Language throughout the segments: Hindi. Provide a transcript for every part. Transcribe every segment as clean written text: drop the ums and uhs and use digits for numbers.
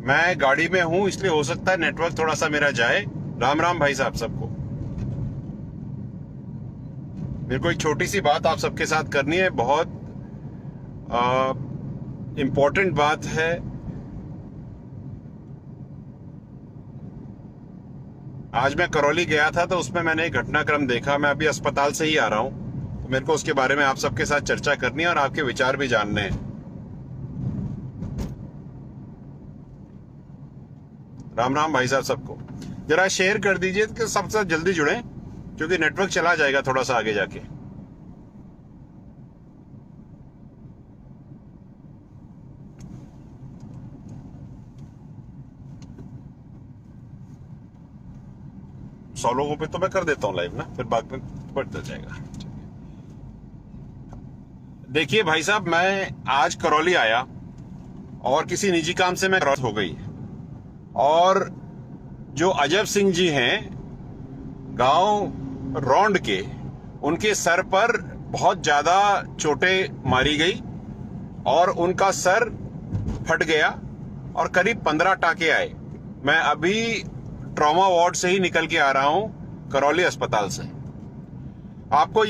मैं गाड़ी में हूं, इसलिए हो सकता है नेटवर्क थोड़ा सा मेरा जाए। राम राम भाई साहब सबको। मेरे को एक छोटी सी बात आप सबके साथ करनी है, बहुत इम्पोर्टेंट बात है। आज मैं करौली गया था तो उसमें मैंने एक घटनाक्रम देखा। मैं अभी अस्पताल से ही आ रहा हूं, तो मेरे को उसके बारे में आप सबके साथ चर्चा करनी है और आपके विचार भी जानने हैं। राम राम भाई साहब सबको। जरा शेयर कर दीजिए कि सबसे साथ जल्दी जुड़े, क्योंकि नेटवर्क चला जाएगा थोड़ा सा आगे जाके। सौ लोगों पे तो मैं कर देता हूं लाइव ना, फिर बाद में बढ़ता जाएगा। देखिए भाई साहब, मैं आज करौली आया और किसी निजी काम से मैं हो गई, और जो अजब सिंह जी हैं गांव रौंड के, उनके सर पर बहुत ज्यादा चोटें मारी गई और उनका सर फट गया और करीब 15 टाके आए। मैं अभी ट्रॉमा वार्ड से ही निकल के आ रहा हूं, करौली अस्पताल से। आपको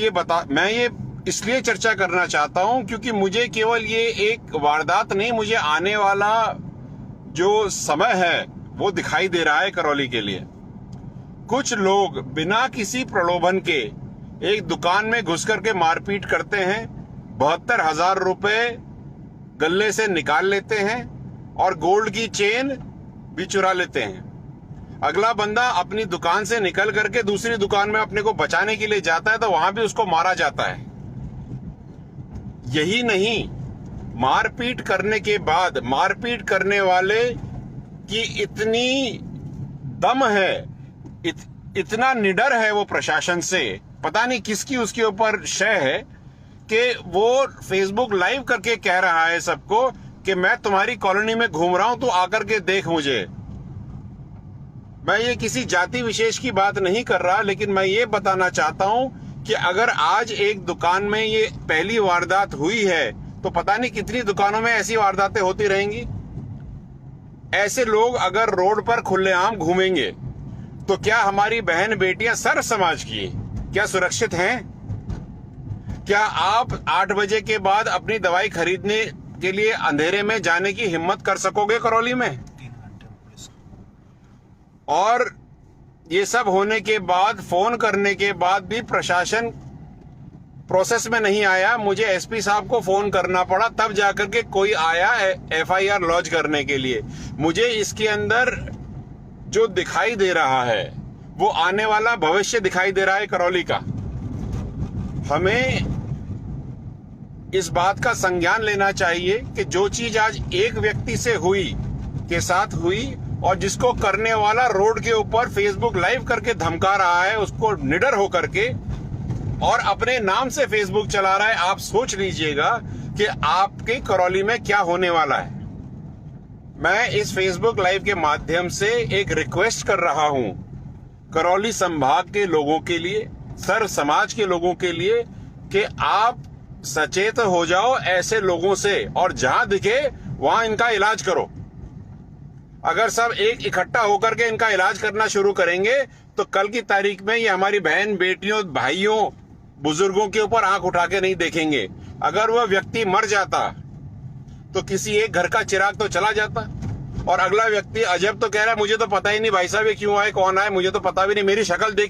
मैं ये इसलिए चर्चा करना चाहता हूं क्योंकि मुझे केवल ये एक वारदात नहीं, मुझे आने वाला जो समय है वो दिखाई दे रहा है करौली के लिए। कुछ लोग बिना किसी प्रलोभन के एक दुकान में घुस करके मारपीट करते हैं, 72,000 रुपए गले से निकाल लेते हैं और गोल्ड की चेन भी चुरा लेते हैं। अगला बंदा अपनी दुकान से निकल करके दूसरी दुकान में अपने को बचाने के लिए जाता है तो वहां भी उसको मारा जाता है। यही नहीं, मारपीट करने के बाद मारपीट करने वाले की इतनी दम है, इतना निडर है वो प्रशासन से, पता नहीं किसकी उसके ऊपर शय है कि वो फेसबुक लाइव करके कह रहा है सबको कि मैं तुम्हारी कॉलोनी में घूम रहा हूं, तो आकर के देख मुझे। मैं ये किसी जाति विशेष की बात नहीं कर रहा, लेकिन मैं ये बताना चाहता हूं कि अगर आज एक दुकान में ये पहली वारदात हुई है तो पता नहीं कितनी दुकानों में ऐसी वारदातें होती रहेंगी। ऐसे लोग अगर रोड पर खुलेआम घूमेंगे तो क्या हमारी बहन बेटियां सर्व समाज की क्या सुरक्षित हैं? क्या आप 8 बजे के बाद अपनी दवाई खरीदने के लिए अंधेरे में जाने की हिम्मत कर सकोगे करौली में? और ये सब होने के बाद, फोन करने के बाद भी प्रशासन प्रोसेस में नहीं आया। मुझे एसपी साहब को फोन करना पड़ा, तब जाकर के कोई आया एफआईआर लॉन्च करने के लिए। मुझे इसके अंदर जो दिखाई दे रहा है वो आने वाला भविष्य दिखाई दे रहा है करौली का। हमें इस बात का संज्ञान लेना चाहिए कि जो चीज आज एक व्यक्ति से के साथ हुई और जिसको करने वाला रोड के ऊपर फेसबुक लाइव करके धमका रहा है, उसको निडर होकर के और अपने नाम से फेसबुक चला रहा है, आप सोच लीजिएगा कि आपके करौली में क्या होने वाला है। मैं इस फेसबुक लाइव के माध्यम से एक रिक्वेस्ट कर रहा हूं करौली संभाग के लोगों के लिए, सर्व समाज के लोगों के लिए, कि आप सचेत हो जाओ ऐसे लोगों से और जहां दिखे वहां इनका इलाज करो। अगर सब एक इकट्ठा होकर के इनका इलाज करना शुरू करेंगे तो कल की तारीख में ये हमारी बहन बेटियों, भाइयों, बुजुर्गों के ऊपर आंख उठा के नहीं देखेंगे। अगर वह व्यक्ति मर जाता तो किसी एक घर का चिराग तो चला जाता, और अगला व्यक्ति अजब तो कह रहा है मुझे तो पता ही नहीं भाई साहब ये क्यों आए, कौन आए, मुझे तो पता भी नहीं, मेरी शक्ल देख